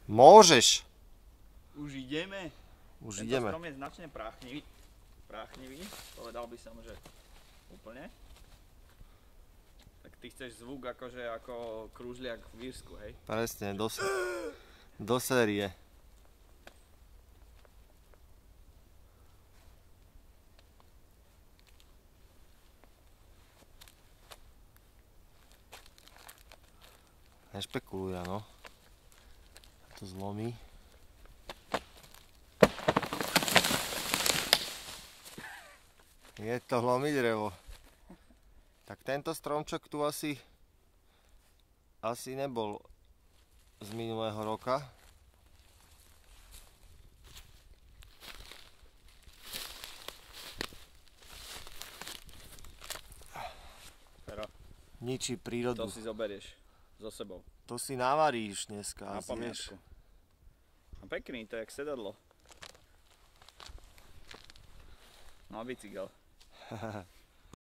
Môžeš. Už ideme. Už Tento ideme. strom je značne práchnivý. Povedal by som, že úplne. Tak ty chceš zvuk akože ako krúžliak v Írsku, hej? Presne, do série. Nešpekuluj, no. To zlomí. Je to hlomí drevo. Tak tento stromček tu asi nebol z minulého roka. Pero, Ničí prírodu. to si zoberieš so sebou. To si navaríš dneska. Na asi, vieš. pamiatku. A pekný, to je jak sedadlo. Na bicykel.